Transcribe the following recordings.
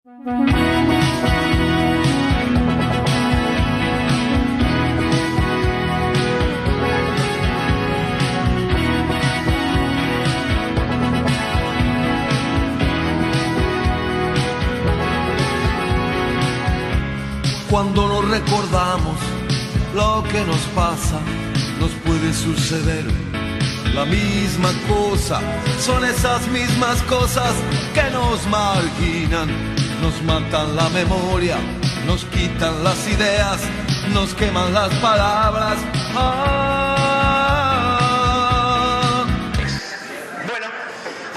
Cuando no recordamos lo que nos pasa, nos puede suceder la misma cosa. Son esas mismas cosas que nos marginan, nos matan la memoria, nos quitan las ideas, nos queman las palabras. Bueno,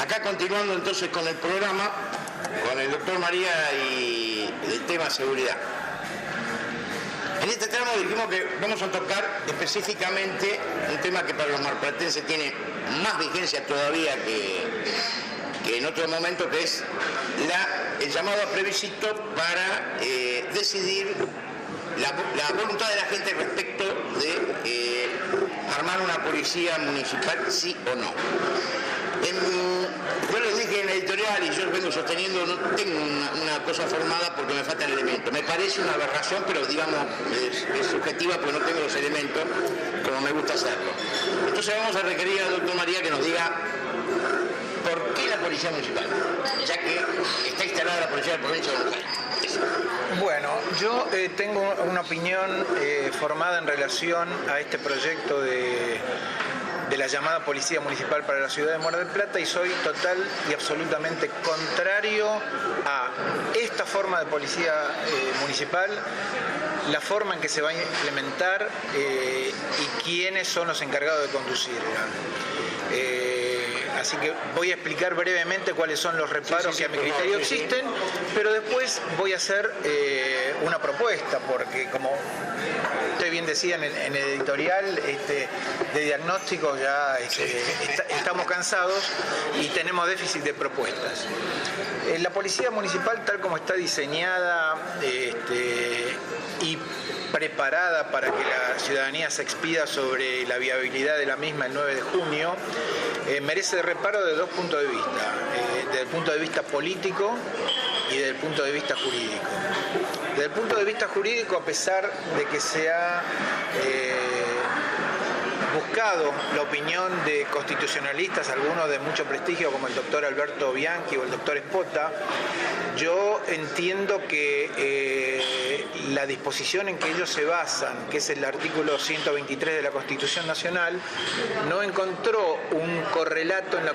acá continuando entonces con el programa, con el doctor María y el tema seguridad. En este tramo dijimos que vamos a tocar específicamente un tema que para los marplatenses tiene más vigencia todavía que en otro momento, que es el llamado a plebiscito para decidir la voluntad de la gente respecto de armar una policía municipal, sí o no. Yo les dije en la editorial, y yo vengo sosteniendo, no tengo una cosa formada porque me faltan elementos. Me parece una aberración, pero digamos es subjetiva porque no tengo los elementos como me gusta hacerlo. Entonces vamos a requerir al doctor María que nos diga por qué la policía municipal, ya que está instalada la policía de la provincia de Buenos Aires. Bueno, yo tengo una opinión formada en relación a este proyecto de la llamada Policía Municipal para la Ciudad de Mar del Plata, y soy total y absolutamente contrario a esta forma de policía municipal, la forma en que se va a implementar y quiénes son los encargados de conducirla. Así que voy a explicar brevemente cuáles son los reparos que a mi criterio existen, pero después voy a hacer una propuesta, porque como usted bien decía en el editorial, de diagnóstico ya estamos cansados y tenemos déficit de propuestas. La policía municipal, tal como está diseñada y preparada para que la ciudadanía se expida sobre la viabilidad de la misma el 9 de junio, merece reparo de dos puntos de vista, desde el punto de vista político y desde el punto de vista jurídico. Desde el punto de vista jurídico, a pesar de que se ha buscado la opinión de constitucionalistas, algunos de mucho prestigio como el doctor Alberto Bianchi o el doctor Espota, yo entiendo que la disposición en que ellos se basan, que es el artículo 123 de la Constitución Nacional, no encontró un correlato en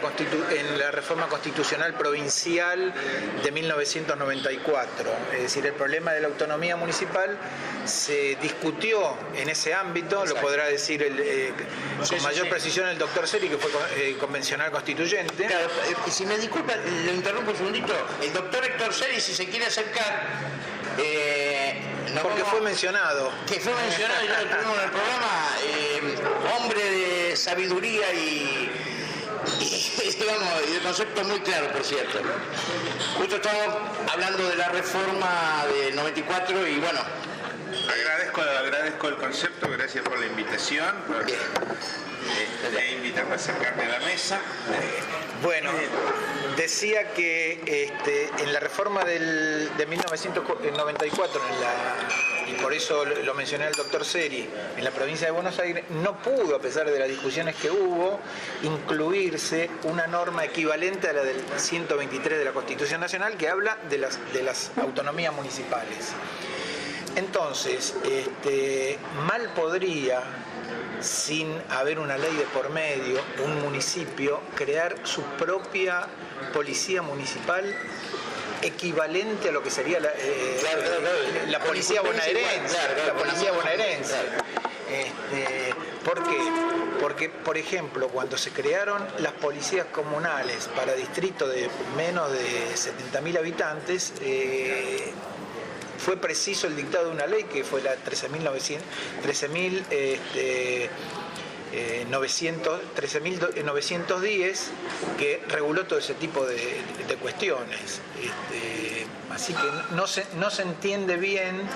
la reforma constitucional provincial de 1994. Es decir, el problema de la autonomía municipal se discutió en ese ámbito. Exacto. Lo podrá decir con mayor precisión el doctor Seri, que fue convencional constituyente. Claro, si me disculpa, lo interrumpo un segundito. El doctor Héctor Seri, si se quiere acercar... porque fue mencionado. Que fue mencionado, ya lo tuvimos en el programa, hombre de sabiduría y de concepto muy claro, por cierto. Justo estamos hablando de la reforma del 94 y bueno... Agradezco el concepto, gracias por la invitación, por invitarme a acercarme a la mesa. Bueno, decía que en la reforma de 1994, y por eso lo mencioné al doctor Seri, en la provincia de Buenos Aires, no pudo, a pesar de las discusiones que hubo, incluirse una norma equivalente a la del 123 de la Constitución Nacional, que habla de las autonomías municipales. Entonces, mal podría, sin haber una ley de por medio, un municipio crear su propia policía municipal equivalente a lo que sería la policía bonaerense. La policía bonaerense. ¿Por qué? Porque, por ejemplo, cuando se crearon las policías comunales para distritos de menos de 70.000 habitantes, fue preciso el dictado de una ley que fue la 13.910, que reguló todo ese tipo de cuestiones. Así que no se entiende bien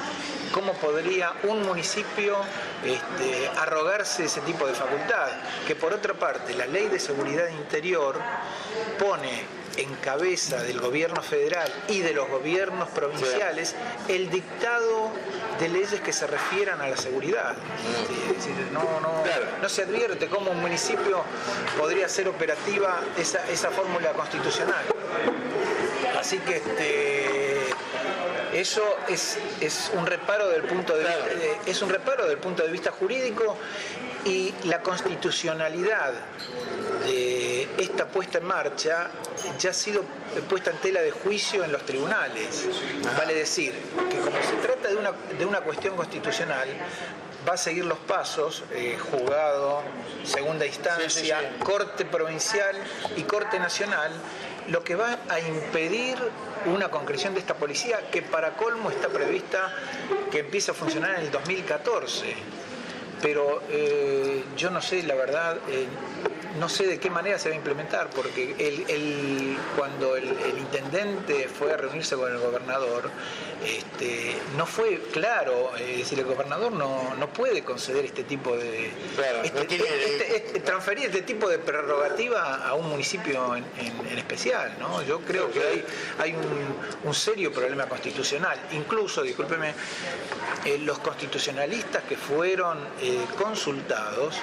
cómo podría un municipio arrogarse ese tipo de facultad, que por otra parte la Ley de Seguridad Interior pone en cabeza del gobierno federal y de los gobiernos provinciales el dictado de leyes que se refieran a la seguridad. Es decir, no se advierte cómo un municipio podría ser operativa esa fórmula constitucional. Así que eso es un reparo del punto de vista jurídico, y la constitucionalidad de esta puesta en marcha ya ha sido puesta en tela de juicio en los tribunales. Vale decir que como se trata de una cuestión constitucional, va a seguir los pasos, juzgado, segunda instancia, Corte Provincial y Corte Nacional, lo que va a impedir una concreción de esta policía que para colmo está prevista que empiece a funcionar en el 2014. Pero yo no sé, la verdad, no sé de qué manera se va a implementar, porque cuando el intendente fue a reunirse con el gobernador, no fue claro. Es decir, el gobernador no puede conceder este tipo de... transferir este tipo de prerrogativa a un municipio en especial, ¿no? Yo creo que hay un serio problema constitucional. Incluso, discúlpeme, los constitucionalistas que fueron consultados,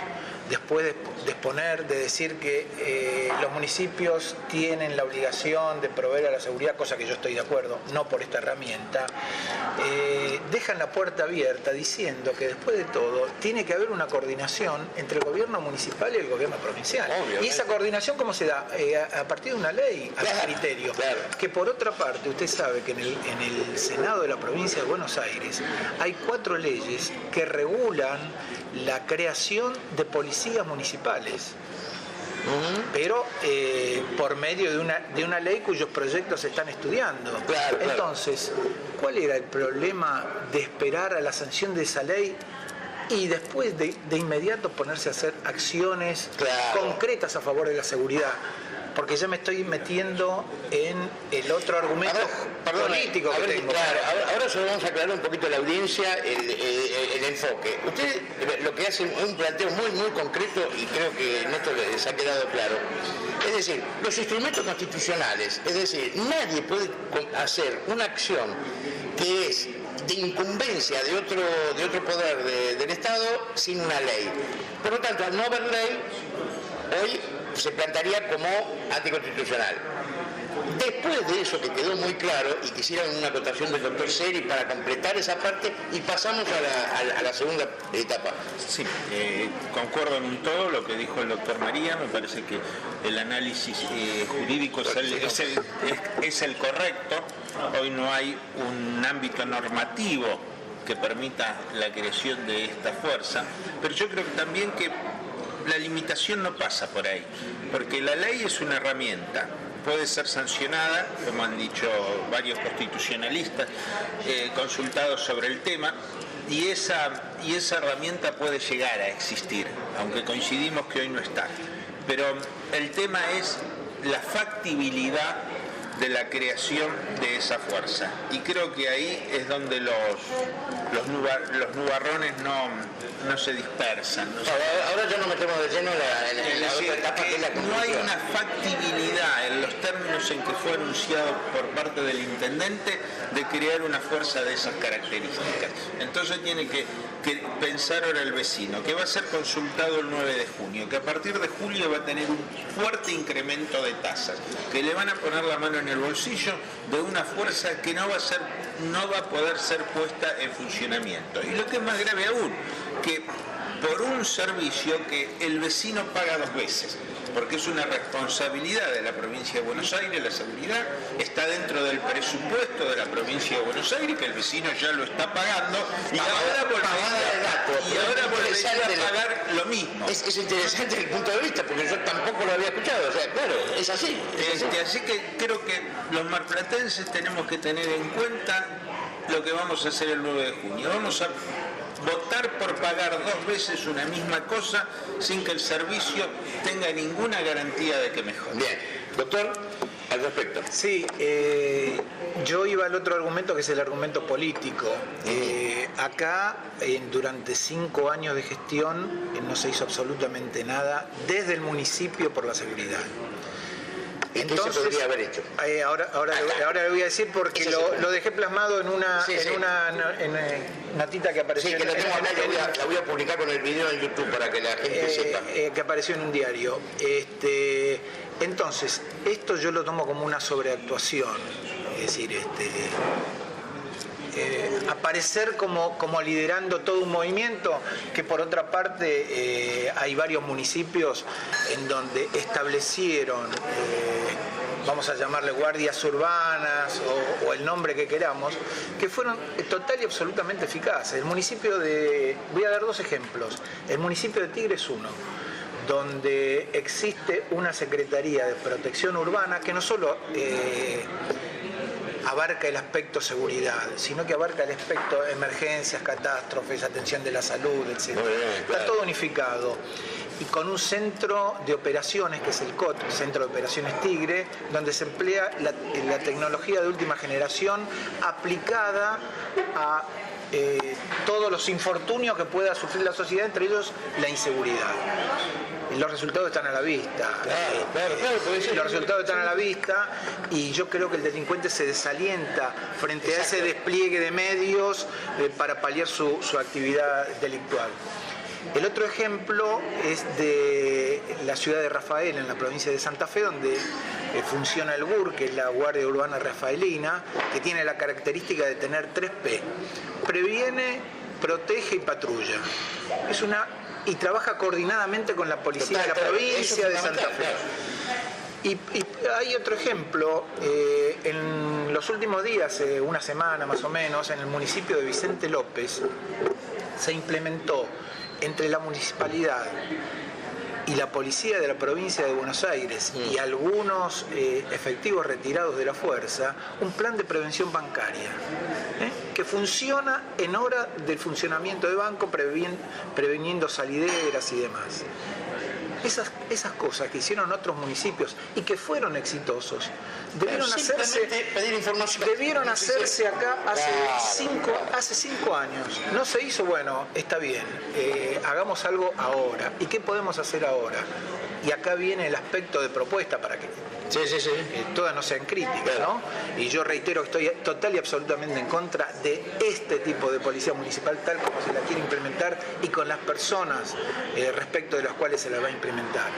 después de decir que los municipios tienen la obligación de proveer a la seguridad, cosa que yo estoy de acuerdo, no por esta herramienta, dejan la puerta abierta diciendo que después de todo tiene que haber una coordinación entre el gobierno municipal y el gobierno provincial. Obviamente. Y esa coordinación, ¿cómo se da? A partir de una ley, a criterio. Claro. Que por otra parte, usted sabe que en el Senado de la provincia de Buenos Aires hay 4 leyes que regulan la creación de policías municipales, pero por medio de una ley cuyos proyectos se están estudiando. Claro. Entonces, ¿cuál era el problema de esperar a la sanción de esa ley y después de inmediato ponerse a hacer acciones concretas a favor de la seguridad? Porque ya me estoy metiendo en el otro argumento político que tengo. Ahora solo vamos a aclarar un poquito a la audiencia el enfoque. Usted lo que hace es un planteo muy, muy concreto, y creo que en esto les ha quedado claro. Es decir, los instrumentos constitucionales, es decir, nadie puede hacer una acción que es de incumbencia de otro poder del Estado sin una ley. Por lo tanto, al no haber ley, hoy se plantearía como anticonstitucional. Después de eso, que quedó muy claro, y quisiera una acotación del doctor Seri para completar esa parte, y pasamos a la segunda etapa. Sí, concuerdo en todo lo que dijo el doctor María. Me parece que el análisis jurídico es el correcto. Hoy no hay un ámbito normativo que permita la creación de esta fuerza, pero yo creo que también que la limitación no pasa por ahí, porque la ley es una herramienta, puede ser sancionada, como han dicho varios constitucionalistas consultados sobre el tema, y esa herramienta puede llegar a existir, aunque coincidimos que hoy no está. Pero el tema es la factibilidad de la creación de esa fuerza, y creo que ahí es donde los nubarrones no se dispersan. Ahora ya nos metemos de lleno en la otra etapa, que es la conclusión. No hay una factibilidad en los términos en que fue anunciado por parte del intendente de crear una fuerza de esas características. Entonces tiene que pensar ahora el vecino, que va a ser consultado el 9 de junio, que a partir de julio va a tener un fuerte incremento de tasas, que le van a poner la mano en el bolsillo de una fuerza que no va a poder ser puesta en funcionamiento. Y lo que es más grave aún, que por un servicio que el vecino paga 2 veces, porque es una responsabilidad de la provincia de Buenos Aires, la seguridad está dentro del presupuesto de la provincia de Buenos Aires, que el vecino ya lo está pagando, y ahora volvería a pagar lo mismo. Es interesante el punto de vista, porque yo tampoco lo había escuchado. O sea, claro, es así. Así que creo que los marplatenses tenemos que tener en cuenta lo que vamos a hacer el 9 de junio. Vamos a votar por pagar 2 veces una misma cosa sin que el servicio tenga ninguna garantía de que mejore. Bien, doctor, al respecto. Sí, yo iba al otro argumento, que es el argumento político. Acá, durante 5 años de gestión, no se hizo absolutamente nada desde el municipio por la seguridad. ¿Y qué se podría haber hecho? Ahora le voy a decir porque lo dejé plasmado en una notita que apareció. Sí, que la tengo acá, la voy a publicar con el video en YouTube para que la gente sepa. Que apareció en un diario. Entonces, esto yo lo tomo como una sobreactuación. Es decir, aparecer como liderando todo un movimiento, que por otra parte hay varios municipios en donde establecieron, vamos a llamarle guardias urbanas o el nombre que queramos, que fueron total y absolutamente eficaces. El municipio voy a dar dos ejemplos. El municipio de Tigre es uno, donde existe una Secretaría de Protección Urbana que no solo abarca el aspecto seguridad, sino que abarca el aspecto emergencias, catástrofes, atención de la salud, etc. Está todo unificado. Y con un centro de operaciones, que es el COT, Centro de Operaciones Tigre, donde se emplea la tecnología de última generación aplicada a todos los infortunios que pueda sufrir la sociedad, entre ellos la inseguridad. Los resultados están a la vista. Los resultados están a la vista y yo creo que el delincuente se desalienta frente a ese despliegue de medios para paliar su actividad delictual. El otro ejemplo es de la ciudad de Rafael, en la provincia de Santa Fe, donde funciona el GUR, que es la Guardia Urbana Rafaelina, que tiene la característica de tener 3P. Previene, protege y patrulla. Y trabaja coordinadamente con la policía de la provincia de Santa Fe. Y hay otro ejemplo, en los últimos días, una semana más o menos, en el municipio de Vicente López, se implementó entre la municipalidad y la policía de la provincia de Buenos Aires y algunos efectivos retirados de la fuerza, un plan de prevención bancaria, que funciona en hora del funcionamiento de banco, previniendo salideras y demás. Esas cosas que hicieron otros municipios y que fueron exitosos debieron hacerse acá hace 5 años. No se hizo, bueno, está bien, hagamos algo ahora. ¿Y qué podemos hacer ahora? Y acá viene el aspecto de propuesta para que todas no sean críticas, ¿no? Y yo reitero que estoy total y absolutamente en contra de este tipo de policía municipal tal como se la quiere implementar y con las personas respecto de las cuales se la va a implementar.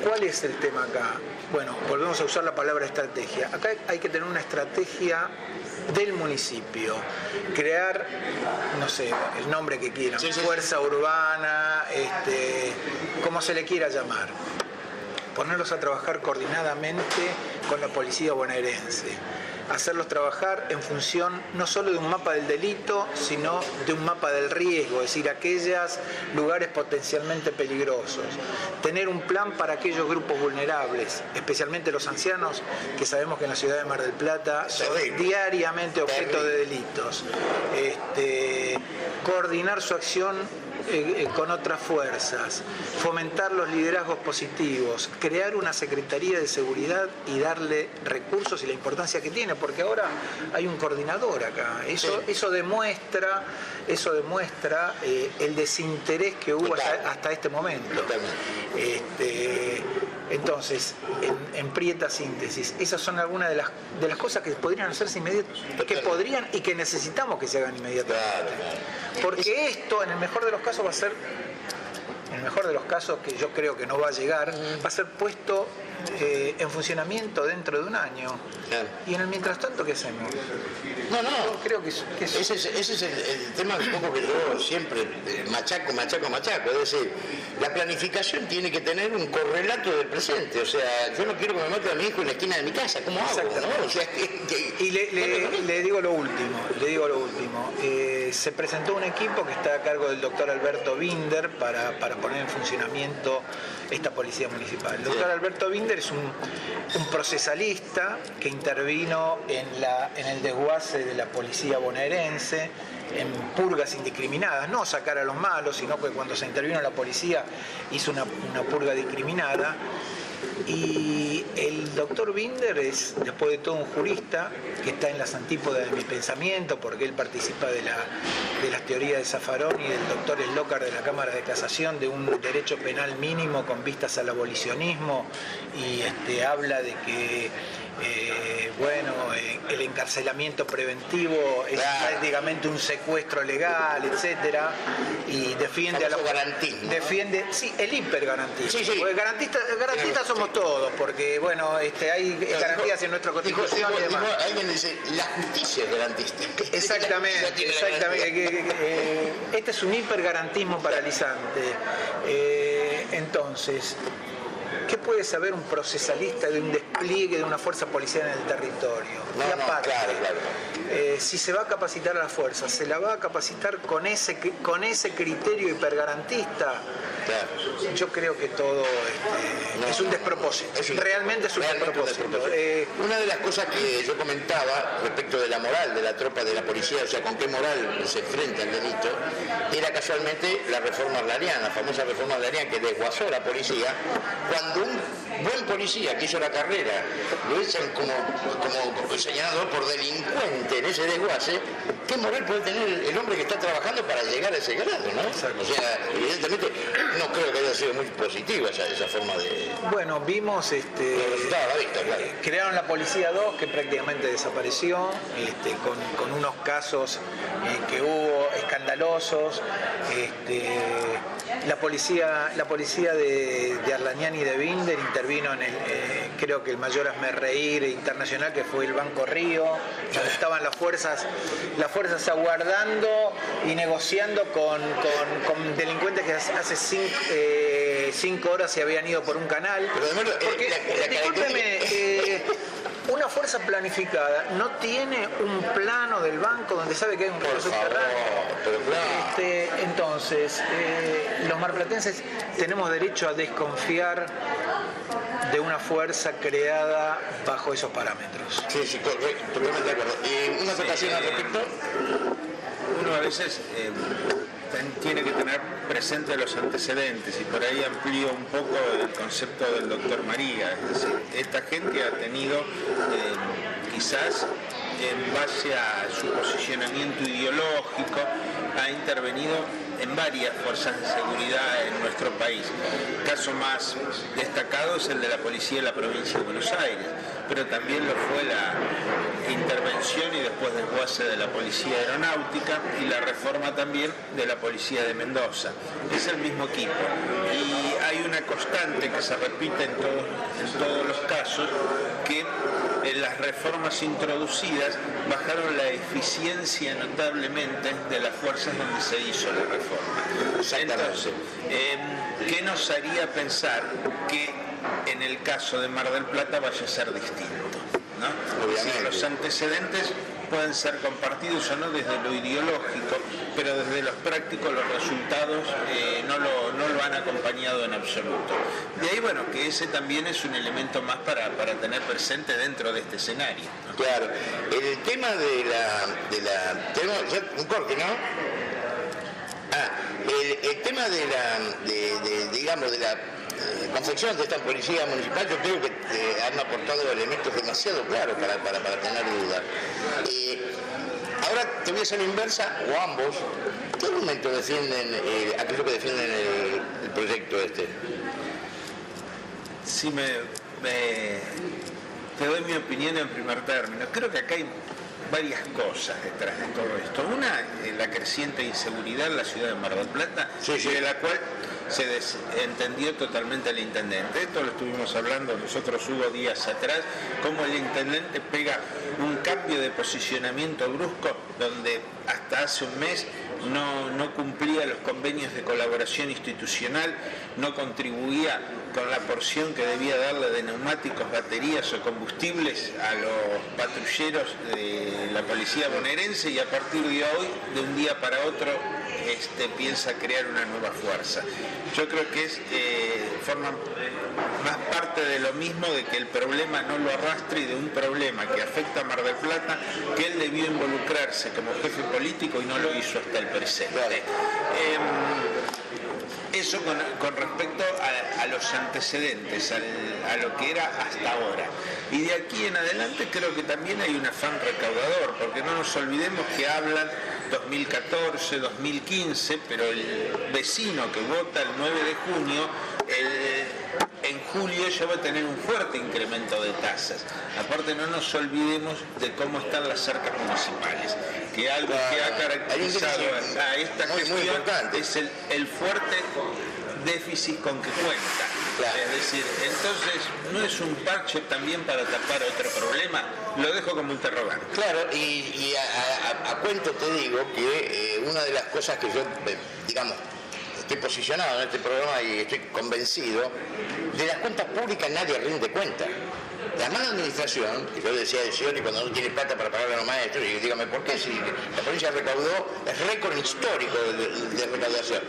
¿Cuál es el tema acá? Bueno, volvemos a usar la palabra estrategia. Acá hay que tener una estrategia del municipio, crear, no sé, el nombre que quieran, fuerza urbana, como se le quiera llamar, ponerlos a trabajar coordinadamente con la policía bonaerense, hacerlos trabajar en función no solo de un mapa del delito, sino de un mapa del riesgo, es decir, aquellos lugares potencialmente peligrosos. Tener un plan para aquellos grupos vulnerables, especialmente los ancianos, que sabemos que en la ciudad de Mar del Plata son diariamente objeto de delitos. Coordinar su acción con otras fuerzas, fomentar los liderazgos positivos, crear una Secretaría de Seguridad y darle recursos y la importancia que tiene, porque ahora hay un coordinador acá. Eso demuestra el desinterés que hubo hasta este momento. Entonces, en prieta síntesis, esas son algunas de las cosas que podrían hacerse inmediatamente, que podrían y que necesitamos que se hagan inmediatamente. Porque esto, en el mejor de los casos, va a ser, en el mejor de los casos, que yo creo que no va a llegar, va a ser puesto en funcionamiento dentro de un año. Y en el mientras tanto, ¿qué hacemos? No. Creo que ese es el tema un poco que yo siempre machaco. Es decir, la planificación tiene que tener un correlato del presente. O sea, yo no quiero que me mate a mi hijo en la esquina de mi casa. ¿Cómo hago? ¿No? O sea, Y le digo lo último. Se presentó un equipo que está a cargo del doctor Alberto Binder para poner en funcionamiento esta policía municipal. El doctor Alberto Binder es un procesalista que intervino en el desguace de la policía bonaerense, en purgas indiscriminadas, no sacar a los malos, sino que cuando se intervino la policía hizo una purga discriminada. Y el doctor Binder es, después de todo, un jurista que está en las antípodas de mi pensamiento, porque él participa de las teorías de Zaffaroni y del doctor Slokar de la Cámara de Casación, de un derecho penal mínimo con vistas al abolicionismo, y habla de que el encarcelamiento preventivo es prácticamente un secuestro legal, etcétera, y defiende a la garantismo, defiende, sí, el hipergarantismo. Sí, sí. Porque garantistas somos todos, porque hay garantías en nuestra Constitución y demás. Alguien dice, la justicia es garantista. Exactamente. Este es un hipergarantismo paralizante. Entonces, ¿qué puede saber un procesalista de un despliegue de una fuerza policial en el territorio? Claro. Si se va a capacitar a la fuerza, ¿se la va a capacitar con ese criterio hipergarantista? Claro. Yo creo que todo es un despropósito. Realmente es un despropósito. Una de las cosas que yo comentaba respecto de la moral de la tropa de la policía, o sea, con qué moral se enfrenta el delito, era casualmente la reforma arlariana, la famosa reforma arlariana que desguazó a la policía. Cuando un buen policía que hizo la carrera lo echan como señalado por delincuente en ese desguace, ¿qué moral puede tener el hombre que está trabajando para llegar a ese grado, ¿no? Exacto. O sea, evidentemente no creo que haya sido muy positiva esa forma de... Bueno, vimos... resultado a la vista, claro. Crearon la Policía 2, que prácticamente desapareció, con unos casos que hubo escandalosos. La policía de Arlañán y de Binder intervino en creo que el mayor hazmerreír internacional, que fue el Banco Río, donde estaban las fuerzas aguardando y negociando con delincuentes que hace 5 horas se habían ido por un canal. Porque, discúlpeme, una fuerza planificada no tiene un plano del banco donde sabe que hay un río subterráneo. Entonces, los marplatenses tenemos derecho a desconfiar de una fuerza creada bajo esos parámetros. Sí, totalmente de acuerdo. ¿Y una acotación al respecto? Uno a veces tiene que tener presente los antecedentes, y por ahí amplío un poco el concepto del doctor María. Es decir, esta gente ha tenido, quizás en base a su posicionamiento ideológico, ha intervenido en varias fuerzas de seguridad en nuestro país. El caso más destacado es el de la policía de la provincia de Buenos Aires, pero también lo fue la intervención y después desguace de la policía aeronáutica y la reforma también de la policía de Mendoza. Es el mismo equipo y hay una constante que se repite en todos los casos, que en las reformas introducidas bajaron la eficiencia notablemente de las fuerzas donde se hizo la reforma. Entonces, ¿qué nos haría pensar que en el caso de Mar del Plata vaya a ser distinto, ¿no? Si los antecedentes pueden ser compartidos o no desde lo ideológico, pero desde los prácticos los resultados no lo han acompañado en absoluto. De ahí, bueno, que ese también es un elemento más para tener presente dentro de este escenario, ¿no? Claro. El tema de la tenemos un corte, ¿no? El tema de la confección de esta policía municipal, yo creo que han aportado elementos demasiado claros para tener dudas. Ahora te voy a hacer la inversa, o ambos. ¿Qué argumentos defienden aquellos que defienden el proyecto este? Sí, te doy mi opinión en primer término. Creo que acá hay varias cosas detrás de todo esto. Una, la creciente inseguridad en la ciudad de Mar del Plata, de la cual se desentendió totalmente el intendente. Esto lo estuvimos hablando nosotros hubo días atrás, cómo el intendente pega un cambio de posicionamiento brusco, donde hasta hace un mes no cumplía los convenios de colaboración institucional, no contribuía con la porción que debía darle de neumáticos, baterías o combustibles a los patrulleros de la policía bonaerense, y a partir de hoy, de un día para otro, piensa crear una nueva fuerza. Yo creo que forma más parte de lo mismo, de que el problema no lo arrastre, y de un problema que afecta a Mar del Plata, que él debió involucrarse como jefe político y no lo hizo hasta el presente. Eso con respecto a a los antecedentes, a lo que era hasta ahora. Y de aquí en adelante creo que también hay un afán recaudador, porque no nos olvidemos que hablan 2014, 2015, pero el vecino que vota el 9 de junio, en julio ya va a tener un fuerte incremento de tasas. Aparte, no nos olvidemos de cómo están las arcas municipales, que algo que ha caracterizado a esta gestión es el fuerte déficit con que cuenta. Claro. Es decir, entonces, ¿no es un parche también para tapar otro problema? Lo dejo como interrogante. Claro, y a cuento te digo que una de las cosas que yo, digamos, estoy posicionado en este programa y estoy convencido, de las cuentas públicas nadie rinde cuenta. La mala administración, que yo decía de Scioli cuando no tiene plata para pagarle a los maestros, y dígame por qué, si la provincia recaudó, es récord histórico de recaudación.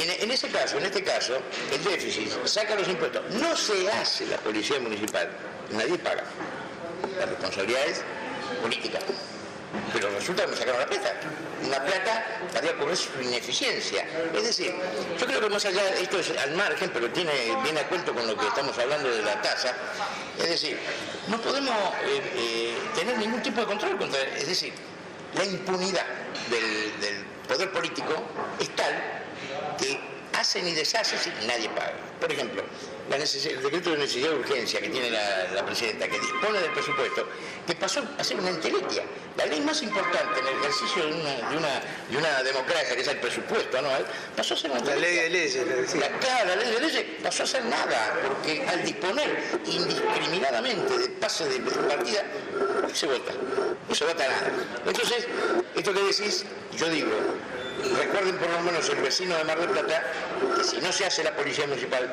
En este caso, el déficit saca los impuestos. No se hace la policía municipal, nadie paga. La responsabilidad es política. Pero resulta que me sacaron la plata. Una plata para cubrir su ineficiencia. Es decir, yo creo que más allá, esto es al margen, pero viene a cuento con lo que estamos hablando de la tasa. Es decir, no podemos tener ningún tipo de control contra. Es decir, la impunidad del poder político es tal que hacen y deshacen si nadie paga. Por ejemplo, el decreto de necesidad de urgencia que tiene la presidenta, que dispone del presupuesto, que pasó a ser una entelequia. La ley más importante en el ejercicio de una democracia, que es el presupuesto anual, pasó a ser una entelequia. La ley de leyes, la ley de leyes pasó a ser nada, porque al disponer indiscriminadamente de pase de partida, no se vota nada. Entonces, esto que decís, yo digo, recuerden por lo menos el vecino de Mar del Plata, que si no se hace la policía municipal,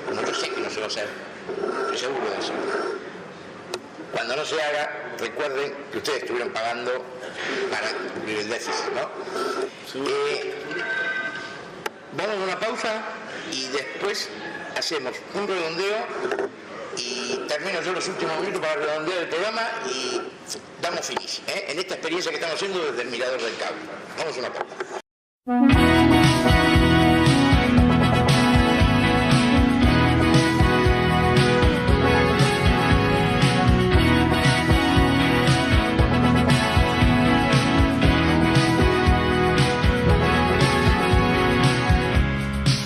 como yo sé que no se va a hacer, estoy seguro de eso. Cuando no se haga, recuerden que ustedes estuvieron pagando para cubrir el déficit, ¿no? Vamos a una pausa y después hacemos un redondeo y termino yo los últimos minutos para redondear el programa y damos finish, en esta experiencia que estamos haciendo desde el Mirador del Cable. Vamos a una pausa.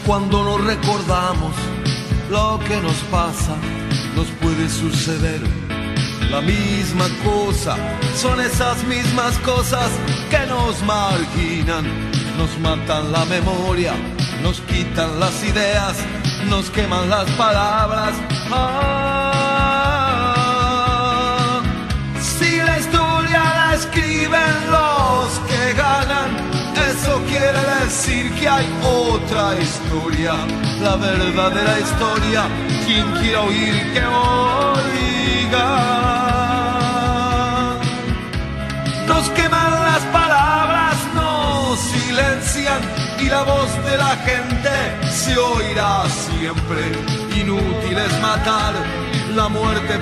Cuando no recordamos lo que nos pasa, nos puede suceder la misma cosa. Son esas mismas cosas que nos marginan, nos matan la memoria, nos quitan las ideas, nos queman las palabras. Si la historia la escriben los que ganan, eso quiere decir que hay otra historia, la verdadera historia. Quien quiera oír que oiga. Nos queman las palabras, nos silencian y la voz de la gente se oirá siempre. Inútil es matar, la muerte